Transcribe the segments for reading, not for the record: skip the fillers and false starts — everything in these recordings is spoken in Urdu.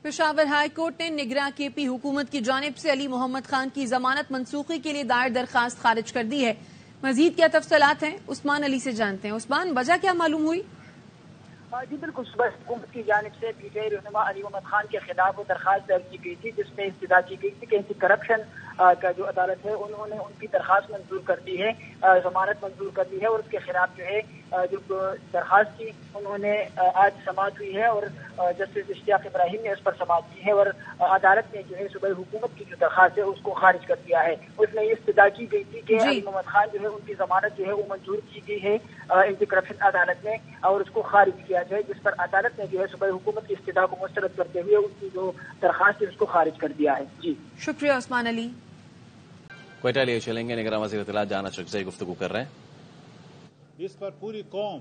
پشاور ہائی کورٹ نے نگراں کے پی حکومت کی جانب سے علی محمد خان کی ضمانت منسوخی کے لیے دائر درخواست خارج کر دی ہے۔ مزید کیا تفصیلات ہیں عثمان علی سے جانتے ہیں۔ عثمان، وجہ کیا معلوم ہوئی؟ جی بالکل، صبح حکومت کی جانب سے پی ٹی آئی رہنما علی محمد خان کے خلاف وہ درخواست درج کی گئی تھی، جس میں استدعا کی گئی تھی کہ اینٹی کرپشن کا جو عدالت ہے انہوں نے ان کی درخواست منظور کر دی ہے، ضمانت منظور کر دی ہے، اور اس کے خلاف جو ہے جو درخواست کی انہوں نے آج سماعت ہوئی ہے اور جسٹس اشتیاق ابراہیم نے اس پر سماعت کی ہے، اور عدالت نے جو ہے صوبائی حکومت کی جو درخواست ہے اس کو خارج کر دیا ہے۔ اس میں یہ استدعا کی گئی تھی کہ علی محمد خان جو ہے ان کی ضمانت جو ہے وہ منظور کی گئی ہے اینٹی کرپشن عدالت میں، اور اس کو خارج کیا جائے، جس پر عدالت نے جو ہے صوبائی حکومت کی استدعا کو مسترد کرتے ہوئے ان کی جو درخواست ہے اس کو خارج کر دیا ہے۔ جی شکریہ عثمان علی۔ کوئٹہ لیے چلیں گے، نگراں وزیر اطلاعات جہاں اشرف سے گفتگو کر رہے ہیں۔ اس پر پوری قوم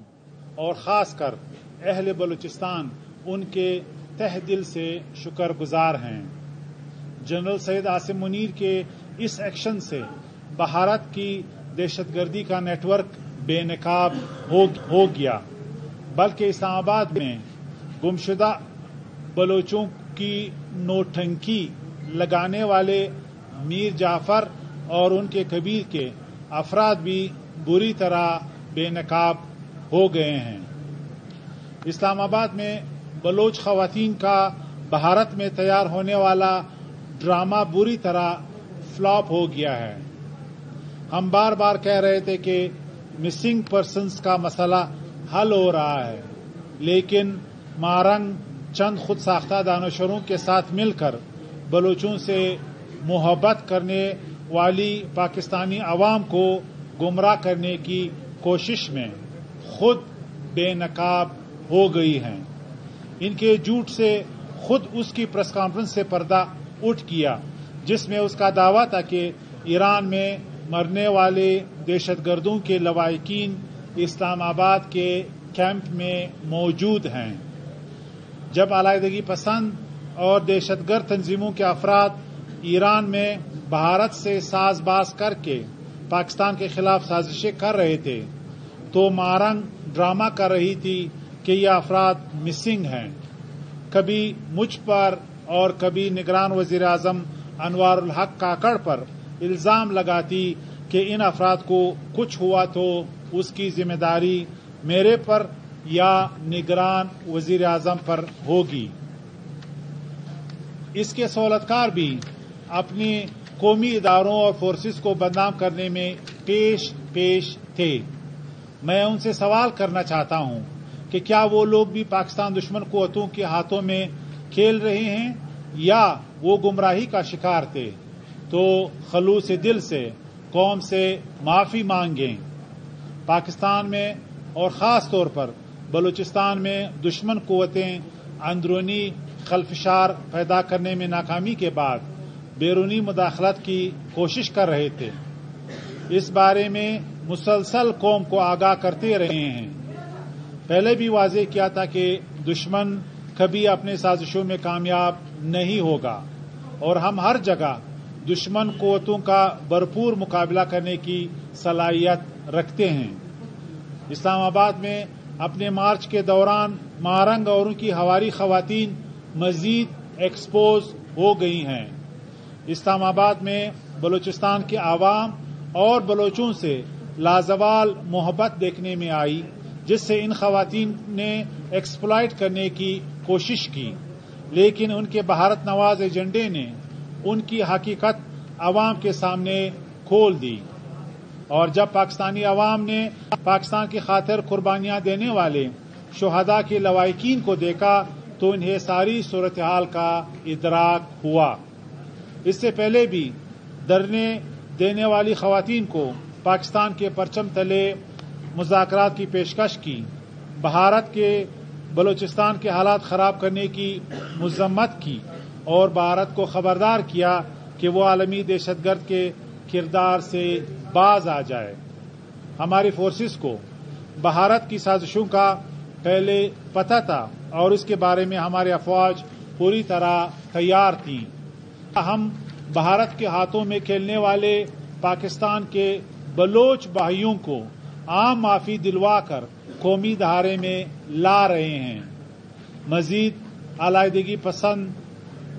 اور خاص کر اہل بلوچستان ان کے تہ دل سے شکر گزار ہیں۔ جنرل سید عاصم منیر کے اس ایکشن سے بھارت کی دہشت گردی کا نیٹ ورک بے نقاب ہو گیا، بلکہ اسلام آباد میں گمشدہ بلوچوں کی نوٹنکی لگانے والے میر جعفر اور ان کے قبیل کے افراد بھی بری طرح بے نقاب ہو گئے ہیں۔ اسلام آباد میں بلوچ خواتین کا بھارت میں تیار ہونے والا ڈرامہ بری طرح فلاپ ہو گیا ہے۔ ہم بار بار کہہ رہے تھے کہ مسنگ پرسنز کا مسئلہ حل ہو رہا ہے، لیکن مارنگ چند خود ساختہ دانشوروں کے ساتھ مل کر بلوچوں سے محبت کرنے والی پاکستانی عوام کو گمراہ کرنے کی کوشش میں خود بے نقاب ہو گئی ہیں۔ ان کے جھوٹ سے خود اس کی پریس کانفرنس سے پردہ اٹھ گیا، جس میں اس کا دعویٰ تھا کہ ایران میں مرنے والے دہشت گردوں کے لواحقین اسلام آباد کے کیمپ میں موجود ہیں۔ جب علیحدگی پسند اور دہشت گرد تنظیموں کے افراد ایران میں بھارت سے ساز باز کر کے پاکستان کے خلاف سازشیں کر رہے تھے، تو مارنگ ڈرامہ کر رہی تھی کہ یہ افراد مسنگ ہیں۔ کبھی مجھ پر اور کبھی نگران وزیر اعظم انوار الحق کاکڑ پر الزام لگاتی کہ ان افراد کو کچھ ہوا تو اس کی ذمہ داری میرے پر یا نگران وزیر اعظم پر ہوگی۔ اس کے سہولتکار بھی اپنی قومی اداروں اور فورسز کو بدنام کرنے میں پیش تھے۔ میں ان سے سوال کرنا چاہتا ہوں کہ کیا وہ لوگ بھی پاکستان دشمن قوتوں کے ہاتھوں میں کھیل رہے ہیں یا وہ گمراہی کا شکار تھے؟ تو خلوص دل سے قوم سے معافی مانگیں۔ پاکستان میں اور خاص طور پر بلوچستان میں دشمن قوتیں اندرونی خلفشار پیدا کرنے میں ناکامی کے بعد بیرونی مداخلت کی کوشش کر رہے تھے۔ اس بارے میں مسلسل قوم کو آگاہ کرتے رہے ہیں۔ پہلے بھی واضح کیا تھا کہ دشمن کبھی اپنے سازشوں میں کامیاب نہیں ہوگا، اور ہم ہر جگہ دشمن قوتوں کا بھرپور مقابلہ کرنے کی صلاحیت رکھتے ہیں۔ اسلام آباد میں اپنے مارچ کے دوران مارنگ اور ان کی ہواری خواتین مزید ایکسپوز ہو گئی ہیں۔ اسلام آباد میں بلوچستان کے عوام اور بلوچوں سے لازوال محبت دیکھنے میں آئی، جس سے ان خواتین نے ایکسپلائٹ کرنے کی کوشش کی، لیکن ان کے بھارت نواز ایجنڈے نے ان کی حقیقت عوام کے سامنے کھول دی، اور جب پاکستانی عوام نے پاکستان کی خاطر قربانیاں دینے والے شہداء کے لواحقین کو دیکھا تو انہیں ساری صورتحال کا ادراک ہوا۔ اس سے پہلے بھی دھرنے دینے والی خواتین کو پاکستان کے پرچم تلے مذاکرات کی پیشکش کی، بھارت کے بلوچستان کے حالات خراب کرنے کی مذمت کی، اور بھارت کو خبردار کیا کہ وہ عالمی دہشت گرد کے کردار سے باز آ جائے۔ ہماری فورسز کو بھارت کی سازشوں کا پہلے پتہ تھا، اور اس کے بارے میں ہماری افواج پوری طرح تیار تھیں۔ ہم بھارت کے ہاتھوں میں کھیلنے والے پاکستان کے بلوچ بھائیوں کو عام معافی دلوا کر قومی دھارے میں لا رہے ہیں۔ مزید علیحدگی پسند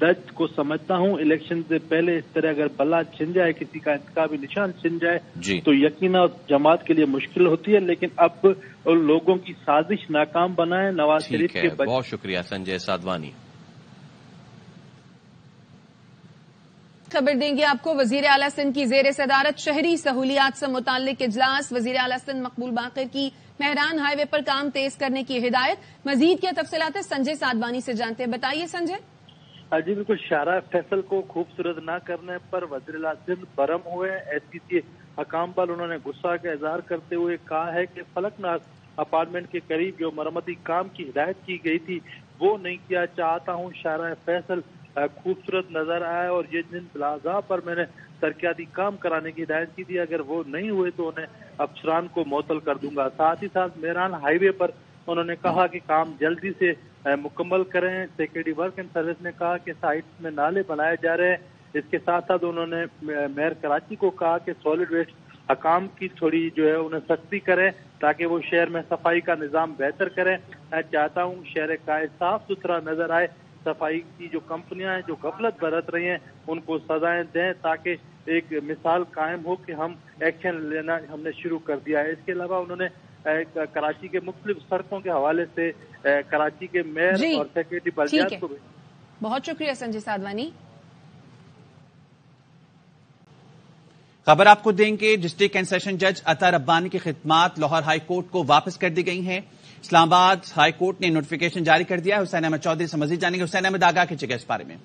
درد کو سمجھتا ہوں. الیکشن سے پہلے اس طرح اگر بلا چھن جائے, کسی کا انتخابی نشان چھن جائے تو یقینا جماعت کے لیے مشکل ہوتی ہے, لیکن اب لوگوں کی سازش ناکام بنائے. نواز شریف کے بہت شکریہ سنجے سادوانی. خبر دیں گے آپ کو, وزیر اعلیٰ سندھ کی زیر صدارت شہری سہولیات سے متعلق اجلاس. وزیر اعلیٰ سندھ مقبول باقر کی مہران ہائی وے پر کام تیز کرنے کی ہدایت. مزید کیا تفصیلات سنجے سادوانی سے جانتے ہیں, بتائیے سنجے. جی بالکل, شارع فیصل کو خوبصورت نہ کرنے پر وزیر اعلیٰ سندھ برہم ہوئے. ایس پی سی حکام پر انہوں نے غصہ کا اظہار کرتے ہوئے کہا ہے کہ فلک ناز اپارٹمنٹ کے قریب جو مرمتی کام کی ہدایت کی گئی تھی وہ نہیں کیا. چاہتا ہوں شارع فیصل خوبصورت نظر آئے, اور یہ جن پلازا پر میں نے ترقیاتی کام کرانے کی ہدایت کی تھی اگر وہ نہیں ہوئے تو انہیں افسران کو معطل کر دوں گا. ساتھ ہی ساتھ مہران ہائی وے پر انہوں نے کہا کہ کام جلدی سے مکمل کریں. سیکرٹری ورک اینڈ سروس نے کہا کہ سائٹس میں نالے بنائے جا رہے ہیں. اس کے ساتھ ساتھ انہوں نے میئر کراچی کو کہا کہ سالڈ ویسٹ حکام کی تھوڑی جو ہے انہیں سختی کریں تاکہ وہ شہر میں صفائی کا نظام بہتر کریں. میں چاہتا ہوں شہر کا صاف ستھرا نظر آئے. صفائی کی جو کمپنیاں ہیں جو غفلت برت رہی ہیں ان کو سزائیں دیں تاکہ ایک مثال قائم ہو کہ ہم ایکشن لینا ہم نے شروع کر دیا ہے. اس کے علاوہ انہوں نے کراچی کے مختلف سڑکوں کے حوالے سے کراچی کے میئر اور سیکرٹری بلدیات کو. بہت شکریہ سنجے سادوانی. خبر آپ کو دیں گے, ڈسٹرکٹ اینڈ سیشن جج عطا ربانی کی خدمات لاہور ہائی کورٹ کو واپس کر دی گئی ہیں. اسلام آباد ہائی کورٹ نے نوٹیفیکیشن جاری کر دیا ہے. حسین احمد چودھری سے مزید جانیں گے. حسین احمد آگاہ کیجیے اس بارے میں.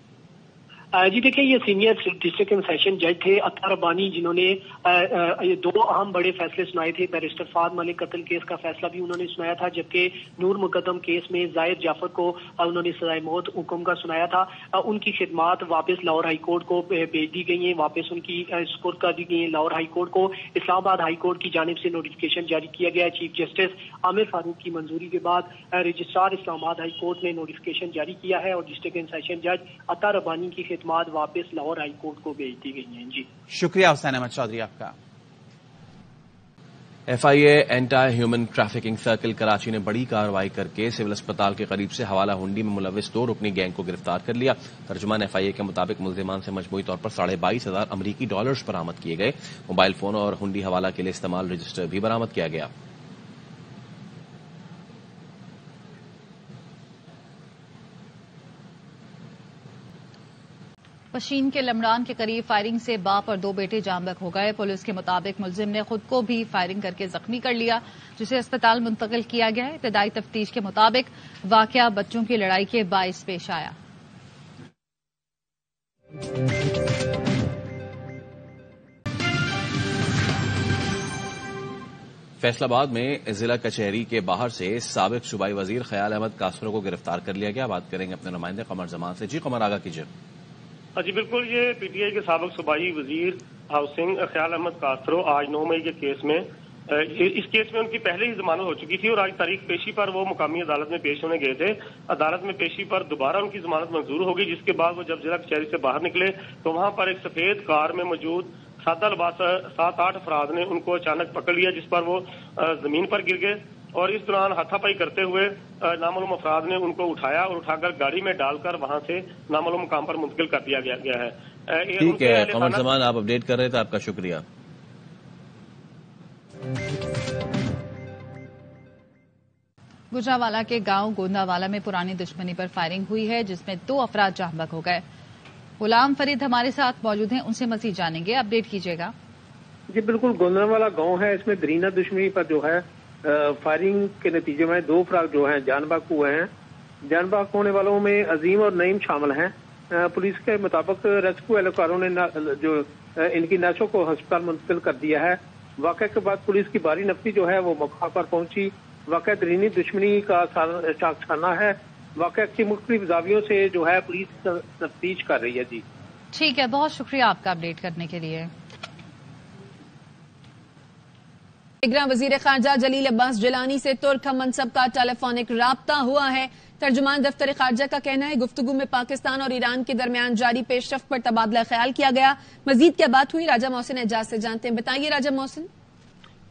جی دیکھیں, یہ سینئر ڈسٹرکٹ اینڈ سیشن جج تھے عطا ربانی, جنہوں نے یہ دو اہم بڑے فیصلے سنائے تھے. بیرسٹر فہد ملک قتل کیس کا فیصلہ بھی انہوں نے سنایا تھا, جبکہ نور مقدم کیس میں زاہد جعفر کو انہوں نے سزائے موت حکم کا سنایا تھا. ان کی خدمات واپس لاہور ہائی کورٹ کو بھیج دی گئی ہیں, واپس ان کی سپرد کر دی گئی ہیں لاہور ہائی کورٹ کو. اسلام آباد ہائی کورٹ کی جانب سے نوٹیفیکیشن جاری کیا گیا ہے. چیف جسٹس عامر فاروق کی منظوری کے بعد رجسٹرار اسلام آباد ہائی کورٹ نے نوٹیفیکیشن جاری کیا ہے, اور ڈسٹرکٹ اینڈ سیشن جج عطا ربانی کی خدمات واپس لاہور ہائی کورٹ کو بھیج دی گئی ہیں. جی شکریہ حسین احمد چودھری آپ کا. F I A anti human trafficking circle Karachi نے بڑی کارروائی کر کے سول اسپتال کے قریب سے حوالہ ہنڈی میں ملوث 2 رکنی گینگ کو گرفتار کر لیا. ترجمان ایف آئی اے کے مطابق ملزمان سے مجموعی طور پر $22,500 امریکی برآمد کیے گئے. موبائل فون اور ہنڈی حوالہ کے لیے استعمال رجسٹر بھی برآمد کیا گیا. پشین کے لمران کے قریب فائرنگ سے باپ اور 2 بیٹے جاں بحق ہو گئے. پولیس کے مطابق ملزم نے خود کو بھی فائرنگ کر کے زخمی کر لیا, جسے اسپتال منتقل کیا گیا ہے. ابتدائی تفتیش کے مطابق واقعہ بچوں کی لڑائی کے باعث پیش آیا. فیصل آباد میں ضلع کچہری کے باہر سے سابق صوبائی وزیر خیال احمد کاسرو کو گرفتار کر لیا گیا. بات کریں گے اپنے نمائندے قمر زمان سے. جی قمر, آگاہ کیجیے. جی بالکل, یہ پی ٹی آئی کے سابق صوبائی وزیر ہاؤسنگ خیال احمد کاسرو آج 9 مئی کے کیس میں اس کیس میں ان کی پہلے ہی ضمانت ہو چکی تھی, اور آج تاریخ پیشی پر وہ مقامی عدالت میں پیش ہونے گئے تھے. عدالت میں پیشی پر دوبارہ ان کی ضمانت منظور ہو گئی, جس کے بعد وہ جب ضلع کچہری سے باہر نکلے تو وہاں پر ایک سفید کار میں موجود 7-8 افراد نے ان کو اچانک پکڑ لیا, جس پر وہ زمین پر گر گئے, اور اس دوران ہاتھا پائی کرتے ہوئے نامعلوم افراد نے ان کو اٹھایا اور اٹھا کر گاڑی میں ڈال کر وہاں سے نامعلوم مقام پر منتقل کر دیا گیا ہے. ٹھیک ہے قمر زمان, آپ اپڈیٹ کر رہے تھے, آپ کا شکریہ. گجرانوالہ کے گاؤں گونداوالا میں پرانی دشمنی پر فائرنگ ہوئی ہے, جس میں 2 افراد جاں بحق ہو گئے. غلام فرید ہمارے ساتھ موجود ہیں, ان سے مزید جانیں گے. اپڈیٹ کیجیے گا. جی بالکل, گونداوالا گاؤں ہے, اس میں درینہ دشمنی پر جو ہے فائرنگ کے نتیجے میں 2 افراد جو ہیں جان بحق ہوئے ہیں. جان بحق ہونے والوں میں عظیم اور نعیم شامل ہیں. پولیس کے مطابق ریسکیو اہلکاروں نے جو ان کی نعشوں کو ہسپتال منتقل کر دیا ہے. واقعے کے بعد پولیس کی بھاری نفری جو ہے وہ موقع پر پہنچی. واقعہ درینی دشمنی کا شاخسانہ ہے. واقعہ کی مختلف زاویوں سے جو ہے پولیس تفتیش کر رہی ہے. جی ٹھیک ہے, بہت شکریہ آپ کا اپڈیٹ کرنے کے لیے. نگراں وزیر خارجہ جلیل عباس جیلانی سے ترک ہم منصب کا ٹیلی فونک رابطہ ہوا ہے. ترجمان دفتر خارجہ کا کہنا ہے گفتگو میں پاکستان اور ایران کے درمیان جاری پیش رفت پر تبادلہ خیال کیا گیا. مزید کیا بات ہوئی, راجہ محسن اعجاز سے جانتے ہیں. بتائیے راجہ محسن.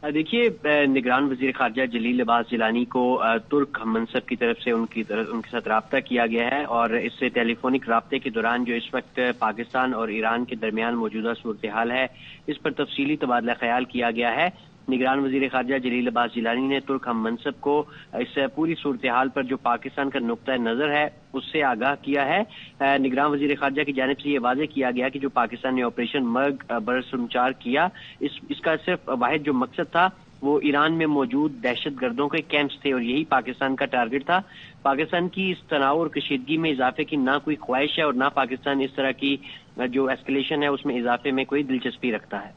دیکھیے، نگران وزیر خارجہ جلیل عباس جیلانی کو ترک ہم منصب کی طرف سے ان کے ساتھ رابطہ کیا گیا ہے، اور اس سے ٹیلی فونک رابطے کے دوران جو اس وقت پاکستان اور ایران کے درمیان موجودہ صورتحال ہے اس پر تفصیلی تبادلہ خیال کیا گیا ہے۔ نگران وزیر خارجہ جلیل عباس جیلانی نے ترک ہم منصب کو اس پوری صورتحال پر جو پاکستان کا نقطۂ نظر ہے اس سے آگاہ کیا ہے۔ نگران وزیر خارجہ کی جانب سے یہ واضح کیا گیا کہ جو پاکستان نے آپریشن مرگ برسنچار کیا، اس کا صرف واحد جو مقصد تھا وہ ایران میں موجود دہشت گردوں کے کیمپس تھے، اور یہی پاکستان کا ٹارگٹ تھا۔ پاکستان کی اس تناؤ اور کشیدگی میں اضافے کی نہ کوئی خواہش ہے، اور نہ پاکستان اس طرح کی جو ایسکلیشن ہے اس میں اضافے میں کوئی دلچسپی رکھتا ہے۔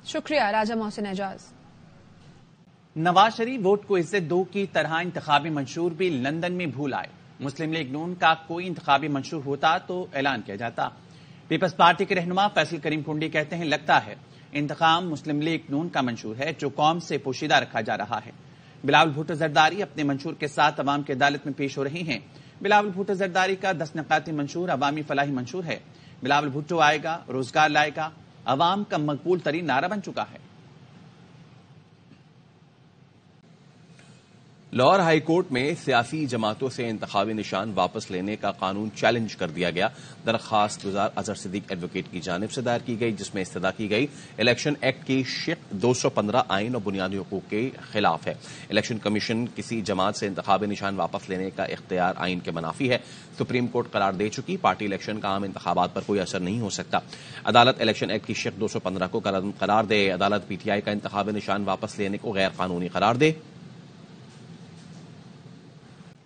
شکریہ راجہ محسن اعجاز۔ نواز شریف ووٹ کو عزت دو کی طرح انتخابی منشور بھی لندن میں بھول آئے۔ مسلم لیگ نون کا کوئی انتخابی منشور ہوتا تو اعلان کیا جاتا۔ پیپلز پارٹی کے رہنما فیصل کریم کنڈی کہتے ہیں لگتا ہے انتخاب مسلم لیگ نون کا منشور ہے جو قوم سے پوشیدہ رکھا جا رہا ہے۔ بلاول بھٹو زرداری اپنے منشور کے ساتھ عوام کی عدالت میں پیش ہو رہی ہیں۔ بلاول بھٹو زرداری کا 10 نکاتی منشور عوامی فلاحی منشور ہے۔ بلاول بھٹو آئے گا، روزگار لائے گا، عوام کا مقبول ترین نعرہ بن چکا ہے۔ لاہور ہائی کورٹ میں سیاسی جماعتوں سے انتخابی نشان واپس لینے کا قانون چیلنج کر دیا گیا۔ درخواست گزار اظہر صدیق ایڈوکیٹ کی جانب سے دائر کی گئی، جس میں استدعا کی گئی الیکشن ایکٹ کی شق 215 آئین اور بنیادی حقوق کے خلاف ہے۔ الیکشن کمیشن کسی جماعت سے انتخابی نشان واپس لینے کا اختیار آئین کے منافی ہے۔ سپریم کورٹ قرار دے چکی پارٹی الیکشن کا عام انتخابات پر کوئی اثر نہیں ہو سکتا۔ عدالت الیکشن ایکٹ کی شق 215 کو قرار دے، عدالت پی ٹی آئی کا انتخابی نشان واپس لینے کو غیر قانونی قرار دے۔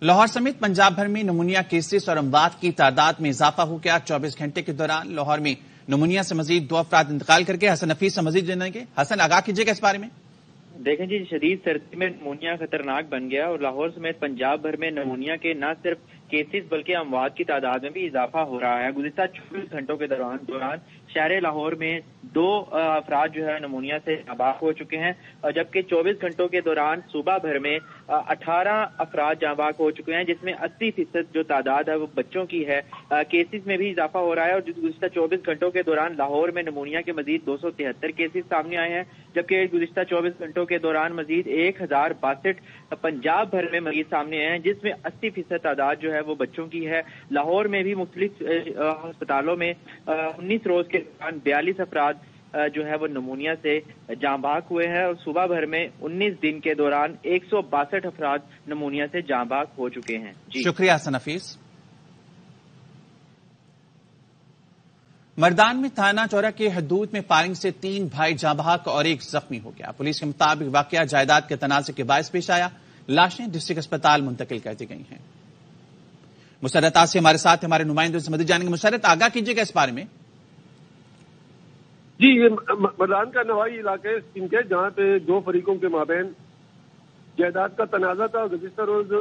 لاہور سمیت پنجاب بھر میں نمونیا کیسز اور اموات کی تعداد میں اضافہ ہو گیا۔ 24 گھنٹے کے دوران لاہور میں نمونیا سے مزید 2 افراد انتقال کر کے۔ حسن حفیظ سے مزید جانیں گے۔ حسن، آگاہ کیجیے گا اس بارے میں۔ دیکھیں جی، شدید سردی میں نمونیا خطرناک بن گیا اور لاہور سمیت پنجاب بھر میں نمونیا کے نہ صرف کیسز بلکہ اموات کی تعداد میں بھی اضافہ ہو رہا ہے۔ گزشتہ 24 گھنٹوں کے دوران شہر لاہور میں 2 افراد جو ہے نمونیا سے ہلاک ہو چکے ہیں، اور جبکہ 24 گھنٹوں کے دوران صوبہ بھر میں 18 افراد جاں بحق ہو چکے ہیں، جس میں 80% جو تعداد ہے وہ بچوں کی ہے۔ کیسز میں بھی اضافہ ہو رہا ہے، اور گزشتہ 24 گھنٹوں کے دوران لاہور میں نمونیا کے مزید 273 کیسز سامنے آئے ہیں، جبکہ گزشتہ 24 گھنٹوں کے دوران مزید 1062 پنجاب بھر میں مریض سامنے آئے ہیں، جس میں 80% تعداد جو ہے وہ بچوں کی ہے۔ لاہور میں بھی مختلف ہسپتالوں میں 19 روز کے دوران 42 افراد جو ہے وہ نمونیا سے جاں بحق ہوئے ہیں، اور صوبہ بھر میں 19 دن کے دوران 162 افراد نمونیا سے جاں بحق ہو چکے ہیں۔ جی شکریہ حسن حفیظ۔ مردان میں تھانہ چورا کے حدود میں فائرنگ سے 3 بھائی جاں بحق اور 1 زخمی ہو گیا۔ پولیس کے مطابق واقعہ جائیداد کے تنازع کے باعث پیش آیا۔ لاشیں ڈسٹرکٹ اسپتال منتقل کر دی گئی ہیں۔ مسرت آج سے ہمارے ساتھ ہمارے نمائندوں سے مدد جانیں گے۔ مسرت، آگاہ کیجیے گا اس بارے میں۔ جی، یہ مردان کا نوائی علاقہ ہے جہاں پہ 2 فریقوں کے مابین جائیداد کا تنازع تھا۔ گزشتہ روز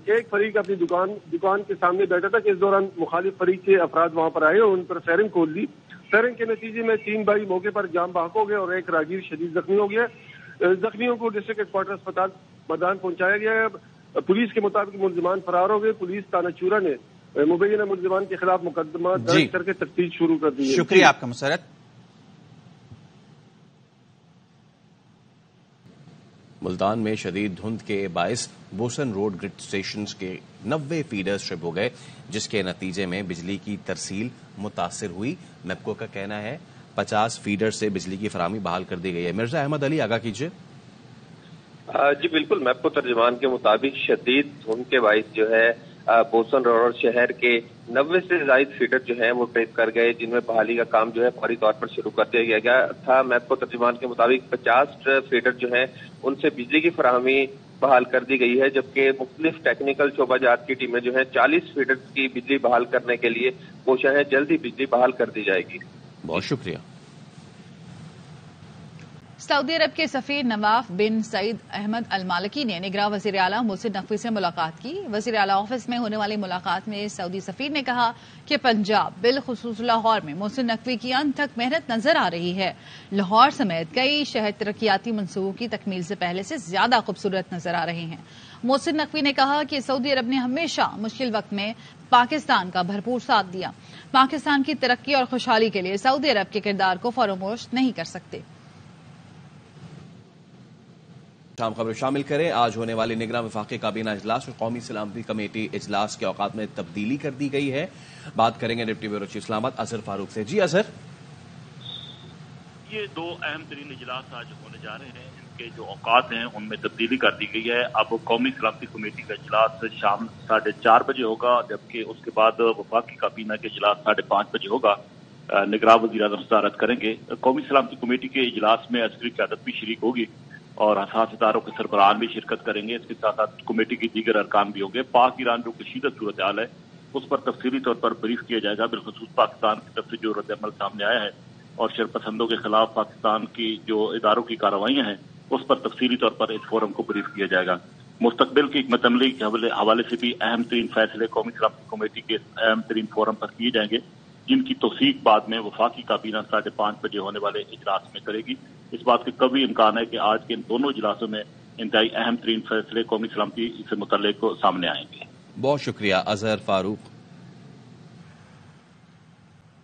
ایک فریق اپنی دکان کے سامنے بیٹھا تھا کہ اس دوران مخالف فریق کے افراد وہاں پر آئے اور ان پر فائرنگ کھول دی۔ فائرنگ کے نتیجے میں 3 بھائی موقع پر جاں بحق ہو گئے اور 1 راہگیر شدید زخمی ہو گیا۔ زخمیوں کو ڈسٹرکٹ ہیڈ کوارٹر اسپتال مردان پہنچایا گیا ہے۔ پولیس کے مطابق ملزمان فرار ہو گئے۔ پولیس تھانہ چورا نے مبینہ ملزمان کے خلاف مقدمہ درج کر کے تفتیش شروع کر دی ہے۔ شکریہ آپ کا مسرت۔ ملتان میں شدید دھند کے باعث بوسن روڈ گرڈ اسٹیشنز کے 90 فیڈرز ٹرپ ہو گئے، جس کے نتیجے میں بجلی کی ترسیل متاثر ہوئی۔ میپکو کا کہنا ہے 50 فیڈر سے بجلی کی فراہمی بحال کر دی گئی ہے۔ مرزا احمد علی، آگاہ کیجیے۔ جی بالکل، میپکو ترجمان کے مطابق شدید دھند کے باعث جو ہے بوسن روڈ شہر کے 90 سے زائد فیڈر جو ہیں وہ ٹرپ کر گئے، جن میں بحالی کا کام جو ہے فوری طور پر شروع کر دیا گیا تھا۔ میپکو ترجمان کے مطابق 50 فیڈر جو ہیں ان سے بجلی کی فراہمی بحال کر دی گئی ہے، جبکہ مختلف ٹیکنیکل شعبہ جات کی ٹیمیں جو ہیں 40 فیڈر کی بجلی بحال کرنے کے لیے کوشاں ہیں، جلد ہی بجلی بحال کر دی جائے گی۔ بہت شکریہ۔ سعودی عرب کے سفیر نواف بن سعید احمد المالکی نے نگراں وزیر اعلیٰ محسن نقوی سے ملاقات کی۔ وزیر اعلیٰ آفس میں ہونے والی ملاقات میں سعودی سفیر نے کہا کہ پنجاب بالخصوص لاہور میں محسن نقوی کی انتھک محنت نظر آ رہی ہے۔ لاہور سمیت کئی شہر ترقیاتی منصوبوں کی تکمیل سے پہلے سے زیادہ خوبصورت نظر آ رہے ہیں۔ محسن نقوی نے کہا کہ سعودی عرب نے ہمیشہ مشکل وقت میں پاکستان کا بھرپور ساتھ دیا۔ پاکستان کی ترقی اور خوشحالی کے لیے سعودی عرب کے کردار کو فراموش نہیں کر سکتے۔ تمام خبریں شامل کریں. آج ہونے والے نگراں وفاقی کابینہ اجلاس اور قومی سلامتی کمیٹی اجلاس کے اوقات میں تبدیلی کر دی گئی ہے. بات کریں گے ڈپٹی بیورو چیف اسلام آباد اظہر فاروق سے. جی اظہر. یہ دو اہم ترین اجلاس آج ہونے جا رہے ہیں. ان کے جو اوقات ہیں ان میں تبدیلی کر دی گئی ہے. اب قومی سلامتی کمیٹی کا اجلاس شام 4:30 بجے ہوگا، جبکہ اس کے بعد وفاقی کابینہ کے اجلاس 5:30 بجے ہوگا. نگراں وزیر اعظم صدارت کریں گے. قومی سلامتی کمیٹی کے اجلاس میں عسکری قیادت بھی شریک ہوگی اور حساس اداروں کے سربراہان بھی شرکت کریں گے. اس کے ساتھ ساتھ کمیٹی کی دیگر ارکان بھی ہوں گے. پاک ایران جو کشیدہ صورتحال ہے اس پر تفصیلی طور پر بریف کیا جائے گا. بالخصوص پاکستان کی طرف سے جو رد عمل سامنے آیا ہے اور شرپسندوں کے خلاف پاکستان کی جو اداروں کی کارروائیاں ہیں اس پر تفصیلی طور پر اس فورم کو بریف کیا جائے گا. مستقبل کی حکمت عملی کے حوالے سے بھی اہم ترین فیصلے قومی سلامتی کمیٹی کے اہم ترین فورم پر کیے جائیں گے، جن کی توثیق بعد میں وفاقی کابینہ 5:30 بجے ہونے والے اجلاس میں کرے گی. اس بات کا کبھی امکان ہے کہ آج کے ان دونوں اجلاسوں میں انتہائی اہم ترین فیصلے قومی سلامتی سے متعلق سامنے آئیں گے. بہت شکریہ اظہر فاروق.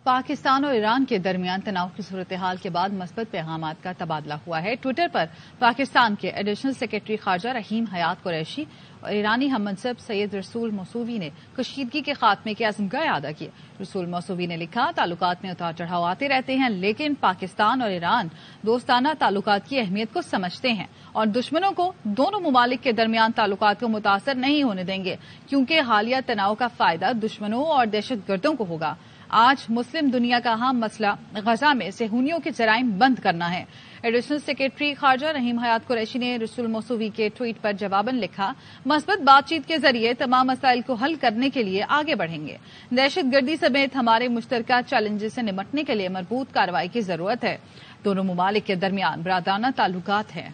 پاکستان اور ایران کے درمیان تناؤ کی صورتحال کے بعد مثبت پیغامات کا تبادلہ ہوا ہے. ٹویٹر پر پاکستان کے ایڈیشنل سیکرٹری خارجہ رحیم حیات قریشی اور ایرانی ہم منصب سید رسول موسوی نے کشیدگی کے خاتمے کے عزم کا اعادہ کیا. رسول موسوی نے لکھا، تعلقات میں اتار چڑھاؤ آتے رہتے ہیں، لیکن پاکستان اور ایران دوستانہ تعلقات کی اہمیت کو سمجھتے ہیں اور دشمنوں کو دونوں ممالک کے درمیان تعلقات کو متاثر نہیں ہونے دیں گے، کیونکہ حالیہ تناؤ کا فائدہ دشمنوں اور دہشت گردوں کو ہوگا. آج مسلم دنیا کا اہم مسئلہ غزہ میں صہیونیوں کے جرائم بند کرنا ہے. ایڈیشنل سیکرٹری خارجہ رحیم حیات قریشی نے رسول موسوی کے ٹویٹ پر جواباً لکھا، مثبت بات چیت کے ذریعے تمام مسائل کو حل کرنے کے لیے آگے بڑھیں گے. دہشت گردی سمیت ہمارے مشترکہ چیلنجز سے نمٹنے کے لیے مربوط کارروائی کی ضرورت ہے. دونوں ممالک کے درمیان برادرانہ تعلقات ہیں.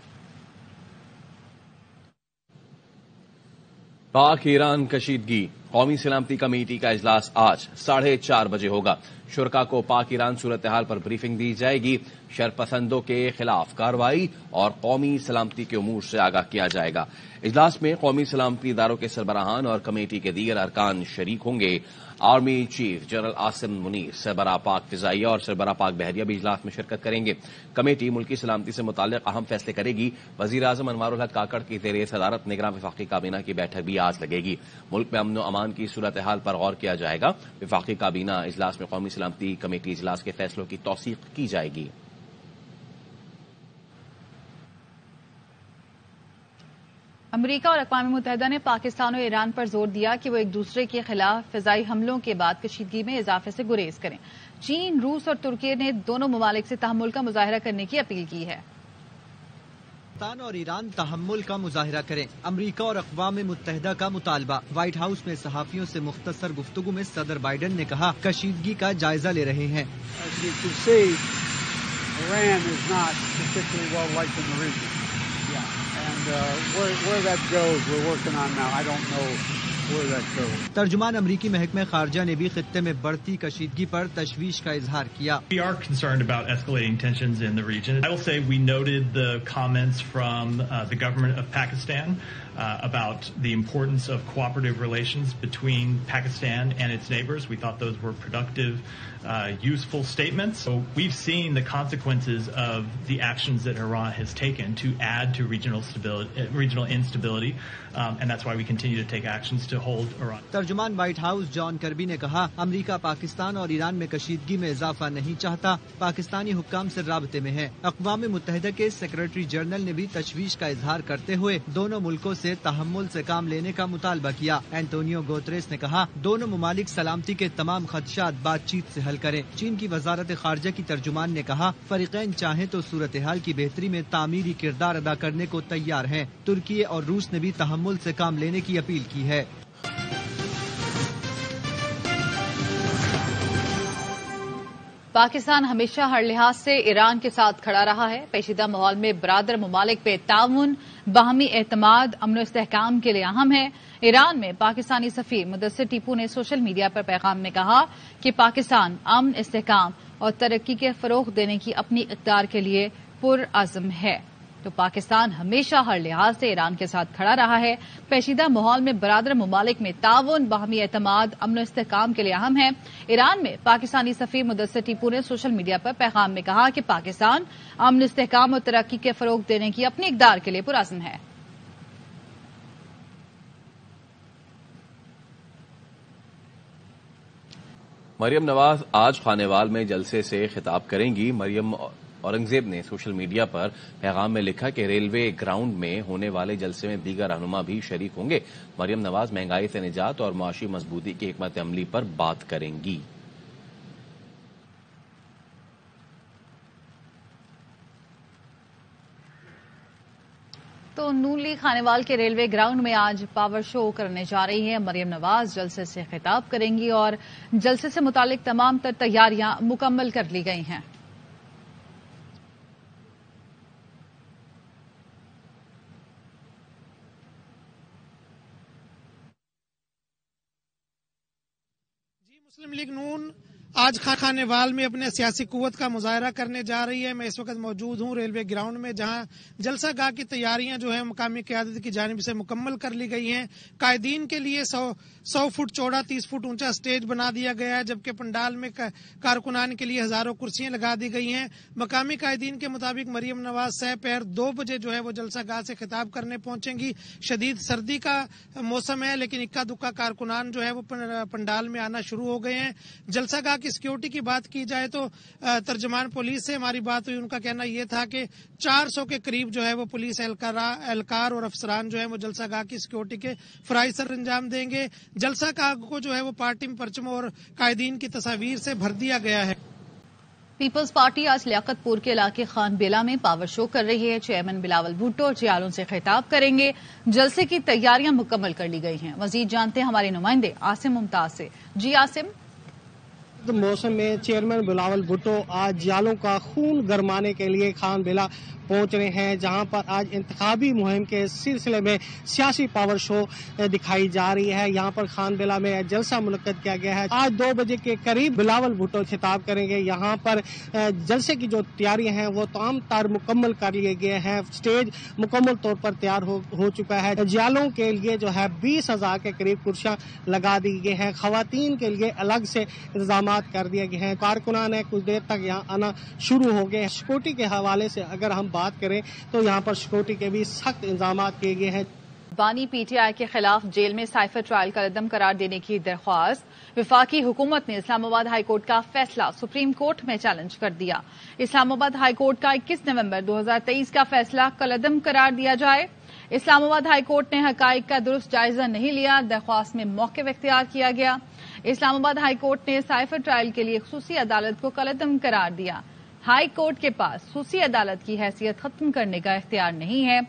پاک ایران کشیدگی. قومی سلامتی کمیٹی کا اجلاس آج 4:30 بجے ہوگا. شرکاء کو پاک ایران صورتحال پر بریفنگ دی جائے گی. شرپسندوں کے خلاف کارروائی اور قومی سلامتی کے امور سے آگاہ کیا جائے گا. اجلاس میں قومی سلامتی اداروں کے سربراہان اور کمیٹی کے دیگر ارکان شریک ہوں گے. Army chief general Asim Munir, سربراہ پاک فضائیہ اور سربراہ پاک بحریہ بھی اجلاس میں شرکت کریں گے. کمیٹی ملکی سلامتی سے متعلق اہم فیصلے کرے گی. وزیر اعظم انوار الحق کاکڑ کی زیر صدارت نگراں وفاقی کابینہ کی بیٹھک بھی آج لگے گی. ملک میں امن و امان کی صورتحال پر غور کیا جائے گا. وفاقی کابینہ اجلاس میں قومی سلامتی کمیٹی اجلاس کے فیصلوں کی توثیق کی جائے گی. امریکہ اور اقوام متحدہ نے پاکستان اور ایران پر زور دیا کہ وہ ایک دوسرے کے خلاف فضائی حملوں کے بعد کشیدگی میں اضافے سے گریز کریں. چین، روس اور ترکی نے دونوں ممالک سے تحمل کا مظاہرہ کرنے کی اپیل کی ہے. پاکستان اور ایران تحمل کا مظاہرہ کریں، امریکہ اور اقوام متحدہ کا مطالبہ. وائٹ ہاؤس میں صحافیوں سے مختصر گفتگو میں صدر بائیڈن نے کہا کشیدگی کا جائزہ لے رہے ہیں. ترجمان امریکی محکمہ خارجہ نے بھی خطے میں بڑھتی کشیدگی پر تشویش کا اظہار کیا. We are concerned about escalating tensions in the region. I will say we noted the comments from the government of Pakistan about the importance of cooperative relations between Pakistan and its neighbors. We thought those were productive, useful statements. So we've seen the consequences of the actions that Iran has taken to add to regional instability, and that's why we continue to take actions to hold Iran. ترجمان وائٹ ہاؤس جان کربی نے کہا امریکہ پاکستان اور ایران میں کشیدگی میں اضافہ نہیں چاہتا، پاکستانی حکام سے رابطے میں ہے. اقوام متحدہ کے سیکرٹری جنرل نے بھی تشویش کا اظہار کرتے ہوئے دونوں ملکوں سے تحمل سے کام لینے کا مطالبہ کیا. اینٹونیو گوتریس نے کہا دونوں ممالک سلامتی کے تمام خدشات بات چیت سے حل کریں. چین کی وزارت خارجہ کی ترجمان نے کہا فریقین چاہیں تو صورتحال کی بہتری میں تعمیری کردار ادا کرنے کو تیار ہیں. ترکی اور روس نے بھی تحمل سے کام لینے کی اپیل کی ہے. پاکستان ہمیشہ ہر لحاظ سے ایران کے ساتھ کھڑا رہا ہے. پیچیدہ ماحول میں برادر ممالک پہ تعاون، باہمی اعتماد امن و استحکام کے لیے اہم ہے. ایران میں پاکستانی سفیر مدثر ٹیپو نے سوشل میڈیا پر پیغام میں کہا کہ پاکستان امن، استحکام اور ترقی کے فروغ دینے کی اپنی اقدار کے لیے پرعزم ہے. تو پاکستان ہمیشہ ہر لحاظ سے ایران کے ساتھ کھڑا رہا ہے. پیچیدہ ماحول میں برادر ممالک میں تعاون، باہمی اعتماد، امن و استحکام کے لیے اہم ہے. ایران میں پاکستانی سفیر مدثر ٹیپو نے سوشل میڈیا پر پیغام میں کہا کہ پاکستان امن، استحکام اور ترقی کے فروغ دینے کی اپنی اقدار کے لیے پرعزم ہے. مریم نواز آج خانیوال میں جلسے سے خطاب کریں گی. مریم اورنگزیب نے سوشل میڈیا پر پیغام میں لکھا کہ ریلوے گراؤنڈ میں ہونے والے جلسے میں دیگر رہنما بھی شریک ہوں گے. مریم نواز مہنگائی سے نجات اور معاشی مضبوطی کی حکمت عملی پر بات کریں گی. تو نون لیگ خانیوال کے ریلوے گراؤنڈ میں آج پاور شو کرنے جا رہی ہے. مریم نواز جلسے سے خطاب کریں گی اور جلسے سے متعلق تمام تر تیاریاں مکمل کر لی گئی ہیں. مسلم لیگ نون آج خانیوال میں اپنے سیاسی قوت کا مظاہرہ کرنے جا رہی ہے. میں اس وقت موجود ہوں ریلوے گراؤنڈ میں، جہاں جلسہ گاہ کی تیاریاں جو ہے مقامی قیادت کی جانب سے مکمل کر لی گئی ہیں. قائدین کے لیے 100 فٹ چوڑا 30 فٹ اونچا سٹیج بنا دیا گیا ہے، جبکہ پنڈال میں کارکنان کے لیے ہزاروں کرسیاں لگا دی گئی ہیں. مقامی قائدین کے مطابق مریم نواز سہ پہر 2 بجے جو ہے وہ جلسہ گاہ سے خطاب کرنے پہنچیں گی. شدید سردی کا موسم ہے، لیکن اکا دکا کارکنان جو ہے وہ پنڈال میں آنا شروع ہو گئے ہیں. جلسہ گاہ کی سیکیورٹی کی بات کی جائے تو ترجمان پولیس سے ہماری بات ہوئی، ان کا کہنا یہ تھا کہ 400 کے قریب جو ہے وہ پولیس اہلکار اور افسران جو ہے وہ جلسہ گاہ کی سیکیورٹی کے فرائض سر انجام دیں گے. جلسہ گاہ کو جو ہے وہ پارٹی میں پرچموں اور قائدین کی تصاویر سے بھر دیا گیا ہے. پیپلز پارٹی آج لیاقت پور کے علاقے خان بیلا میں پاور شو کر رہی ہے. چیئرمین بلاول بھٹو جیالوں سے خطاب کریں گے. جلسے کی تیاریاں مکمل کر لی گئی ہیں. مزید جانتے ہیں ہمارے نمائندے عاصم ممتاز سے. جی عاصم. موسم میں چیئرمین بلاول بھٹو آج جیالوں کا خون گرمانے کے لیے خان بیلا پہنچ رہے ہیں، جہاں پر آج انتخابی مہم کے سلسلے میں سیاسی پاور شو دکھائی جا رہی ہے. یہاں پر خان بیلا میں جلسہ منعقد کیا گیا ہے. آج 2 بجے کے قریب بلاول بھٹو خطاب کریں گے. یہاں پر جلسے کی جو تیاریاں ہیں وہ تمام تار مکمل کر لیے گئے ہیں. سٹیج مکمل طور پر تیار ہو چکا ہے. جیالوں کے لیے جو ہے 20,000 کے قریب کرسیاں لگا دی گئی ہیں. خواتین کے لیے الگ سے انتظامات کر دیے گئے ہیں. کارکنان کچھ دیر تک یہاں آنا شروع ہو گئے. سیکورٹی کے حوالے سے اگر ہم بات کریں تو یہاں پر سیکورٹی کے بھی سخت انتظامات کیے گئے ہیں. بانی پی ٹی آئی کے خلاف جیل میں سائفر ٹرائل کا عدم قرار دینے کی درخواست. وفاقی حکومت نے اسلام آباد ہائی کورٹ کا فیصلہ سپریم کورٹ میں چیلنج کر دیا. اسلام آباد ہائی کورٹ کا 21 نومبر 2023 کا فیصلہ کالعدم قرار دیا جائے. اسلام آباد ہائی کورٹ نے حقائق کا درست جائزہ نہیں لیا. درخواست میں موقف اختیار کیا گیا. اسلام آباد ہائی کورٹ نے سائفر ٹرائل کے لیے خصوصی عدالت کو کالعدم قرار دیا. ہائی کورٹ کے پاس خصوصی عدالت کی حیثیت ختم کرنے کا اختیار نہیں ہے.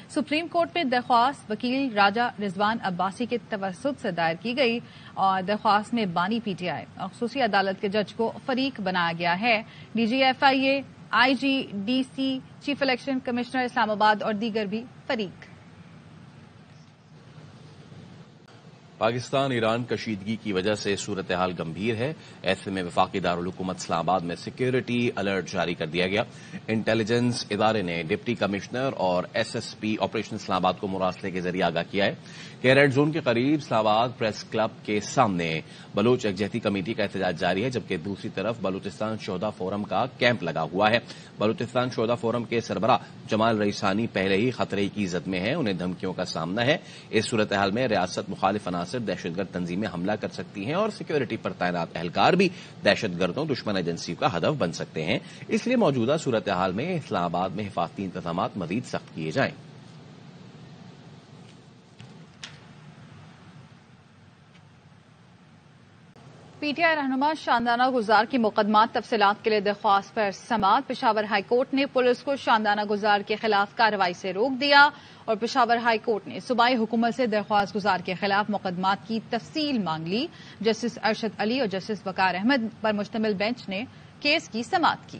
سپریم کورٹ میں درخواست وکیل راجہ رضوان عباسی کے توسط سے دائر کی گئی اور درخواست میں بانی پی ٹی آئی اور خصوصی عدالت کے جج کو فریق بنایا گیا ہے. D G F I A, I G, D C, chief election commissioner Islamabad اور دیگر بھی فریق. پاکستان ایران کشیدگی کی وجہ سے صورتحال گمبھیر ہے. ایسے میں وفاقی دارالحکومت اسلام آباد میں سیکیورٹی الرٹ جاری کر دیا گیا. انٹیلیجنس ادارے نے ڈپٹی کمشنر اور ایس ایس پی آپریشن اسلام آباد کو مراسلے کے ذریعے آگاہ کیا ہے کہ ریڈ زون کے قریب اسلام آباد پریس کلب کے سامنے بلوچ یکجہتی کمیٹی کا احتجاج جاری ہے، جبکہ دوسری طرف بلوچستان شہدا فورم کا کیمپ لگا ہوا ہے. بلوچستان شہدا فورم کے سربراہ جمال رئیسانی پہلے ہی خطرے کی زد میں ہیں. انہیں دھمکیوں کا سامنا ہے. اس صورتحال میں ریاست مخالف عناصر دہشت گرد تنظیمیں حملہ کر سکتی ہیں اور سیکیورٹی پر تعینات اہلکار بھی دہشت گردوں دشمن ایجنسیوں کا ہدف بن سکتے ہیں. اس لیے موجودہ صورتحال میں اسلام آباد میں حفاظتی انتظامات مزید سخت کیے جائیں. پی ٹی آئی رہنما شاندانہ گزار کی مقدمات تفصیلات کے لیے درخواست پر سماعت. پشاور ہائی کورٹ نے پولیس کو شاندانہ گزار کے خلاف کارروائی سے روک دیا اور پشاور ہائی کورٹ نے صوبائی حکومت سے درخواست گزار کے خلاف مقدمات کی تفصیل مانگ لی. جسٹس ارشد علی اور جسٹس وقار احمد پر مشتمل بینچ نے کیس کی سماعت کی.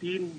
3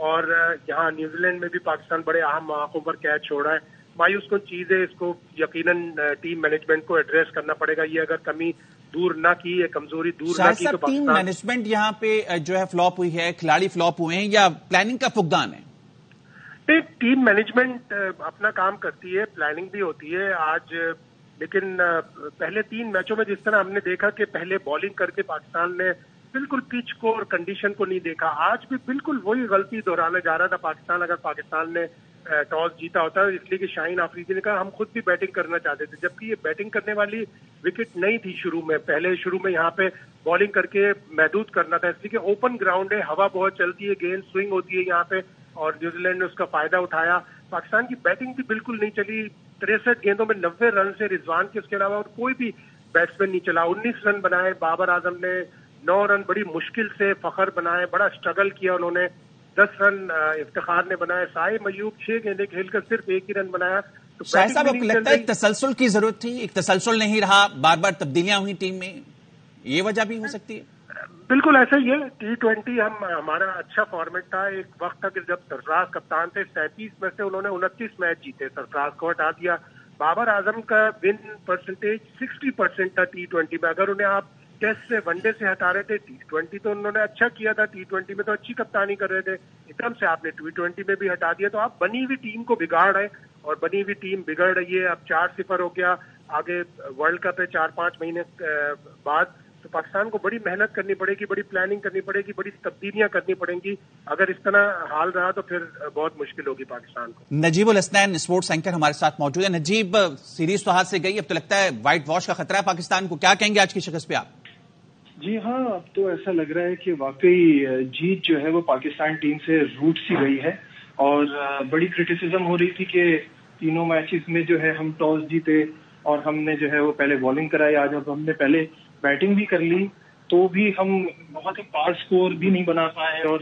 اور یہاں نیوزی لینڈ میں بھی پاکستان بڑے اہم مواقعوں پر کیچ چھوڑا ہے. مایوس کن چیز ہے, اس کو یقیناً ٹیم مینجمنٹ کو ایڈریس کرنا پڑے گا. یہ اگر کمی دور نہ کی, یہ کمزوری دور نہ کی تو پاکستان ٹیم مینجمنٹ یہاں پہ جو ہے فلاپ ہوئی ہے, کھلاڑی فلاپ ہوئے ہیں یا پلاننگ کا فقدان ہے؟ ٹیم مینجمنٹ اپنا کام کرتی ہے, پلاننگ بھی ہوتی ہے آج, لیکن پہلے 3 میچوں میں جس طرح ہم نے دیکھا کہ پہلے بالنگ کر کے پاکستان نے بالکل پچ کو اور کنڈیشن کو نہیں دیکھا. آج بھی بالکل وہی غلطی دہرانا جا رہا تھا پاکستان. اگر پاکستان نے ٹاس جیتا ہوتا ہے, اس لیے کہ شاہین آفریدی نے کہا ہم خود بھی بیٹنگ کرنا چاہتے تھے, جبکہ یہ بیٹنگ کرنے والی وکٹ نہیں تھی شروع میں. پہلے شروع میں یہاں پہ بالنگ کر کے محدود کرنا تھا, اس لیے کہ اوپن گراؤنڈ ہے, ہوا بہت چلتی ہے, گیند سوئنگ ہوتی ہے یہاں پہ, اور نیوزی لینڈ نے اس کا فائدہ اٹھایا. پاکستان کی بیٹنگ بھی بالکل نہیں چلی. 63 گیندوں میں 90 رن سے رضوان کے, اس کے علاوہ اور کوئی بھی بیٹسمین نہیں چلا. 19 رن بنائے بابر اعظم نے, 9 رن بڑی مشکل سے فخر بنائے, بڑا اسٹرگل کیا انہوں نے. 10 رن افتخار نے بنائے. سائے میوب 6 گیندیں کھیل کر صرف 1 ہی رن بنایا. شاہد صاحب, آپ کو لگتا ہے تسلسل کی ضرورت تھی؟ ایک تسلسل نہیں رہا, بار بار تبدیلیاں ہوئی ٹیم میں, یہ وجہ بھی ہو سکتی ہے؟ بالکل ایسا ہی ہے. T20 ہمارا اچھا فارمیٹ تھا. ایک وقت تک جب سرفراز کپتان تھے, 37 میں سے انہوں نے 29 میچ جیتے, سرفراز کو ہٹا دیا. بابر اعظم کا ون پرسنٹیج 60% تھا T20 میں. اگر انہیں آپ ٹیسٹ سے ون ڈے سے ہٹا رہے تھے, T20 تو انہوں نے اچھا کیا تھا, T20 میں تو اچھی کپتانی کر رہے تھے, ایک دم سے آپ نے T20 میں بھی ہٹا دیا. تو آپ بنی ہوئی ٹیم کو بگاڑ رہے, اور بنی ہوئی ٹیم بگڑ رہی ہے. اب 4-0 ہو گیا, آگے ورلڈ کپ ہے 4-5 مہینے بعد. تو پاکستان کو بڑی محنت کرنی پڑے گی, بڑی پلاننگ کرنی پڑے گی, بڑی تبدیلیاں کرنی پڑیں گی. اگر اس طرح حال رہا تو پھر بہت مشکل ہوگی پاکستان کو. نجیب الحسنین اسپورٹس اینکر ہمارے ساتھ موجود ہے. نجیب, سیریز تو ہاتھ سے گئی, اب تو لگتا ہے وائٹ واش کا خطرہ ہے پاکستان کو, کیا کہیں گے آج کی شکست پہ آپ؟ جی ہاں, اب تو ایسا لگ رہا ہے کہ واقعی جیت جو ہے وہ پاکستان ٹیم سے روٹ سی گئی ہے. اور بڑی کرٹیسزم ہو رہی تھی کہ تینوں میچز میں جو ہے ہم ٹاس جیتے اور ہم نے جو ہے وہ پہلے بالنگ کرائی. آج اب ہم نے پہلے بیٹنگ بھی کر لی تو بھی ہم بہت ہی پار سکور بھی نہیں بنا پائے, اور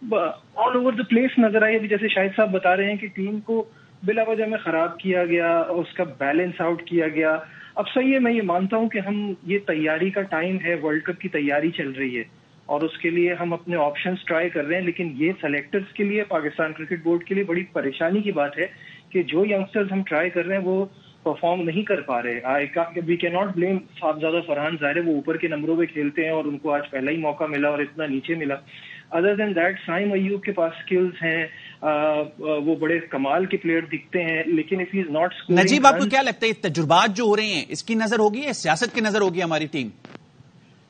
آل اوور دا پلیس نظر آئی. ابھی جیسے شاہد صاحب بتا رہے ہیں کہ ٹیم کو بلا وجہ میں خراب کیا گیا اور اس کا بیلنس آؤٹ کیا گیا. اب صحیح ہے, میں یہ مانتا ہوں کہ ہم, یہ تیاری کا ٹائم ہے, ورلڈ کپ کی تیاری چل رہی ہے اور اس کے لیے ہم اپنے آپشنز ٹرائی کر رہے ہیں. لیکن یہ سلیکٹرز کے لیے, پاکستان کرکٹ بورڈ کے لیے بڑی پریشانی کی بات ہے کہ جو ینگسٹرز ہم ٹرائی کر رہے ہیں وہ پرفارم نہیں کر پا رہے. وی کی ناٹ بلیم صاحبزادہ فرحان, ظاہر ہے وہ اوپر کے نمبروں پہ کھیلتے ہیں اور ان کو آج پہلا ہی موقع ملا اور اتنا نیچے ملا. ادر دین دیٹ, سائم ایوب کے پاس سکلز ہیں, وہ بڑے کمال کے پلیئر دکھتے ہیں, لیکن if he is not scoring. Najib, آپ کو کیا لگتا ہے تجربات جو ہو رہے ہیں اس کی نظر ہوگی یا سیاست کی نظر ہوگی ہماری ٹیم؟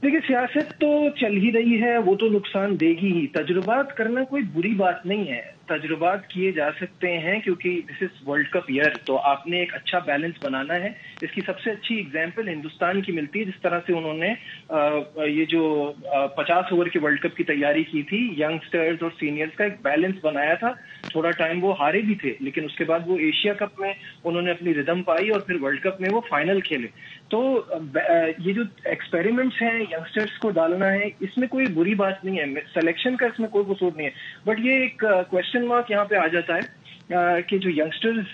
دیکھیے, سیاست تو چل ہی رہی ہے, وہ تو نقصان دے گی ہی. تجربات کرنا کوئی بری بات نہیں ہے, تجربات کیے جا سکتے ہیں کیونکہ دس از ورلڈ کپ ایئر, تو آپ نے ایک اچھا بیلنس بنانا ہے. اس کی سب سے اچھی اگزامپل ہندوستان کی ملتی ہے, جس طرح سے انہوں نے یہ جو 50 اوور کے ورلڈ کپ کی تیاری کی تھی, ینگسٹرز اور سینئرز کا ایک بیلنس بنایا تھا. تھوڑا ٹائم وہ ہارے بھی تھے, لیکن اس کے بعد وہ ایشیا کپ میں انہوں نے اپنی ردم پائی اور پھر ورلڈ کپ میں وہ فائنل کھیلے. تو یہ جو ایکسپیریمنٹس ہیں ینگسٹرز کو ڈالنا ہے, اس میں کوئی بری بات نہیں ہے, سلیکشن کا اس میں کوئی قصور نہیں ہے. بٹ یہ ایک کوشچن مارک یہاں پہ آ جاتا ہے کہ جو ینگسٹرز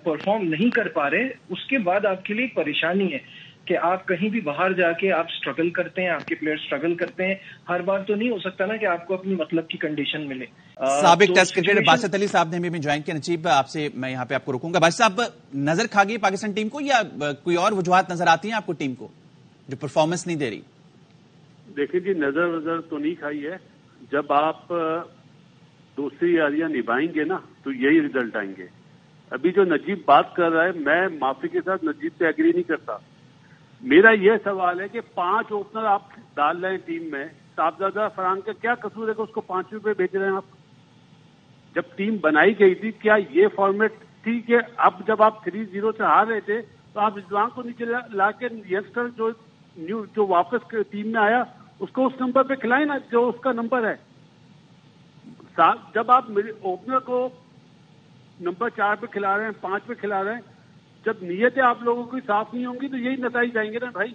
پرفارم نہیں کر پا رہے, اس کے بعد آپ کے لیے پریشانی ہے کہ آپ کہیں بھی باہر جا کے آپ سٹرگل کرتے ہیں, آپ کے پلیئر سٹرگل کرتے ہیں. ہر بار تو نہیں ہو سکتا نا کہ آپ کو اپنی مطلب کی کنڈیشن ملے. سابق ٹیسٹ کرکٹر باسط علی صاحب نے بھی جوائن کیا. نجیب, آپ سے میں یہاں پہ آپ کو روکوں گا. باسط صاحب, نظر کھا گئی پاکستان ٹیم کو یا کوئی اور وجوہات نظر آتی ہیں آپ کو ٹیم کو جو پرفارمنس نہیں دے رہی؟ دیکھیں جی, نظر تو نہیں کھائی ہے. جب آپ دوسری یاریاں نبھائیں گے نا تو یہی ریزلٹ آئیں گے. ابھی جو نجیب بات کر رہا ہے, میں معافی کے ساتھ نجیب سے ایگری نہیں کرتا. میرا یہ سوال ہے کہ 5 اوپنر آپ ڈال رہے ہیں ٹیم میں, صاحبزادہ فرحان کا کیا قصور ہے کہ اس کو 5ویں پہ بھیج رہے ہیں آپ؟ جب ٹیم بنائی گئی تھی کیا یہ فارمیٹ تھی کہ اب جب آپ 3-0 سے ہار رہے تھے تو آپ رضوان کو نیچے لا کے ینگسٹر جو واپس ٹیم میں آیا اس کو اس نمبر پہ کھلائیں نا جو اس کا نمبر ہے. جب آپ اوپنر کو نمبر 4 پہ کھلا رہے ہیں, 5 پہ کھلا رہے ہیں, جب نیتیں آپ لوگوں کی صاف نہیں ہوں گی تو یہی نتائج آئیں گے نا بھائی.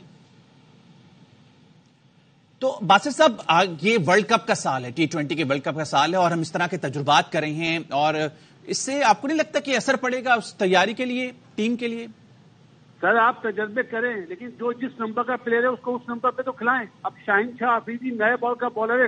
تو باسط صاحب, یہ ورلڈ کپ کا سال ہے, T20 کے ورلڈ کپ کا سال ہے, اور ہم اس طرح کے تجربات کر رہے ہیں, اور اس سے آپ کو نہیں لگتا کہ اثر پڑے گا اس تیاری کے لیے, ٹیم کے لیے؟ سر آپ تجربے کریں, لیکن جو جس نمبر کا پلیئر ہے اس کو اس نمبر پہ تو کھلائیں. اب شاہین شاہ آفریدی نئے بال کا بالر ہے,